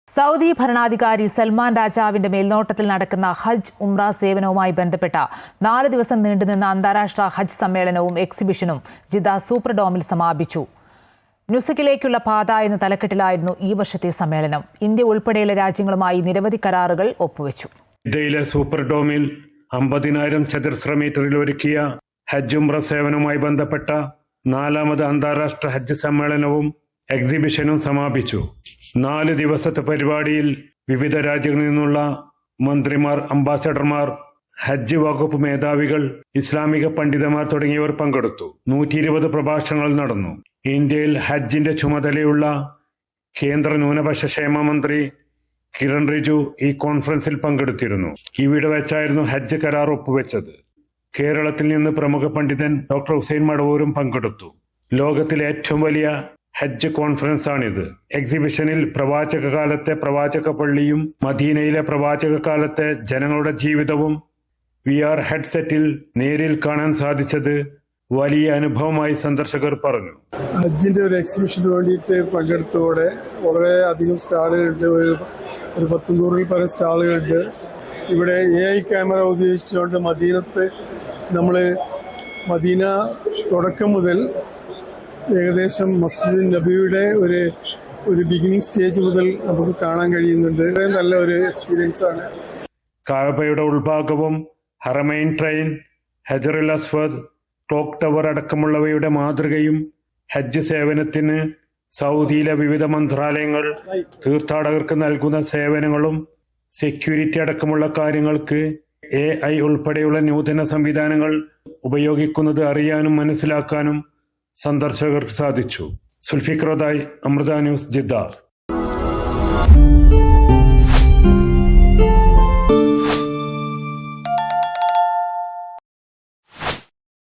Saudi ഭരണാധികാരി സൽമാൻ രാജാവിന്റെ മേൽനോട്ടത്തിൽ നടക്കുന്ന ഹജ്ജ് ഉംറ സേവനവുമായി ബന്ധപ്പെട്ട 4 ദിവസം നീണ്ടുനിന്ന അന്താരാഷ്ട്ര ഹജ്ജ് സമ്മേളനവും എക്സിബിഷനും ജിദ്ദ സൂപ്പർഡോമിൽ സമാപിച്ചു. ന്യൂസക്കിലേക്കുള്ള പാത എന്ന തലക്കെട്ടിലായിരുന്നു ഈ വർഷത്തെ സമ്മേളനം. ഇന്ത്യ ഉൾപ്പെടെയുള്ള രാജ്യങ്ങളുമായി നിരവധി കരാറുകൾ ഒപ്പുവെച്ചു. ജിദ്ദയിലെ സൂപ്പർഡോമിൽ 50,000 ചതുരശ്ര മീറ്ററിൽ ഒരുക്കിയ ഹജ്ജ് ഉംറ സേവനവുമായി ബന്ധപ്പെട്ട 4ാമത് അന്താരാഷ്ട്ര ഹജ്ജ് സമ്മേളനവും എക്സിബിഷനും സമാപിച്ചു. 4 ദിവസത്തെ പരിപാടിയിൽ വിവിധ രാജ്യങ്ങളിൽ നിന്നുള്ള മന്ത്രിമാർ, അംബാസഡർമാർ, ഹജ്ജ് വകുപ്പ് മേധാവികൾ, ഇസ്ലാമിക പണ്ഡിതന്മാർ തുടങ്ങിയവർ പങ്കെടുത്തു. 120 പ്രഭാഷണങ്ങൾ നടന്നു. ഇന്ത്യയിൽ ഹജ്ജിന്റെ ചുമതലയുള്ള കേന്ദ്ര ന്യൂനപക്ഷ ക്ഷേമ മന്ത്രി കിരൺ റിജു ഈ കോൺഫറൻസിൽ പങ്കെടുത്തിരുന്നു. ഇവിടെ വെച്ചായിരുന്നു ഹജ്ജ് കരാർ ഒപ്പുവെച്ചത്. കേരളത്തിൽ നിന്ന് പ്രമുഖ പണ്ഡിതൻ ഡോക്ടർ ഹുസൈൻ മടവൂരും പങ്കെടുത്തു. ലോകത്തിലെ ഏറ്റവും വലിയ ഹജ്ജ് കോൺഫറൻസ് ആണിത്. എക്സിബിഷനിൽ പ്രവാചക കാലത്തെ പ്രവാചക പള്ളിയും മദീനയിലെ പ്രവാചക കാലത്തെ ജനങ്ങളുടെ ജീവിതവും VR ഹെഡ്സെറ്റിൽ നേരിൽ കാണാൻ സാധിച്ചത് വലിയ അനുഭവമായി സന്ദർശകർ പറഞ്ഞു. ഹജ്ജിന്റെ ഒരു എക്സിബിഷന് വേണ്ടിയിട്ട് പങ്കെടുത്തതോടെ വളരെ അധികം സ്റ്റാളുകളുണ്ട്. ഒരു 100-100 പരം സ്റ്റാളുകളുണ്ട്. ഇവിടെ AI ക്യാമറ ഉപയോഗിച്ചുകൊണ്ട് മദീന തുടക്കം മുതൽ ഏകദേശം മസ്ജിദ് നബിയുടെ ഒരു ബിഗിനിങ് സ്റ്റേജ് മുതൽ നമുക്ക് കാണാൻ കഴിയുന്നുണ്ട്. വളരെ നല്ല ഒരു എക്സ്പീരിയൻസ് ആണ്. കഅബയുടെ ഉൾഭാഗവും ഹറമൈൻ ട്രെയിൻ, ഹജറുൽ അസ്വദ്, ക്ലോക്ക് ടവർ അടക്കമുള്ളവയുടെ മാതൃകയും ഹജ്ജ് സേവനത്തിന് സൗദിയിലെ വിവിധ മന്ത്രാലയങ്ങൾ തീർത്ഥാടകർക്ക് നൽകുന്ന സേവനങ്ങളും സെക്യൂരിറ്റി അടക്കമുള്ള കാര്യങ്ങൾക്ക് AI ഉൾപ്പെടെയുള്ള നൂതന സംവിധാനങ്ങൾ ഉപയോഗിക്കുന്നത് അറിയാനും മനസ്സിലാക്കാനും സന്ദർശകർക്ക് സാധിച്ചു. സുൽഫിഖ്റോദായി, അമൃത ന്യൂസ്, ജിദ്ദ.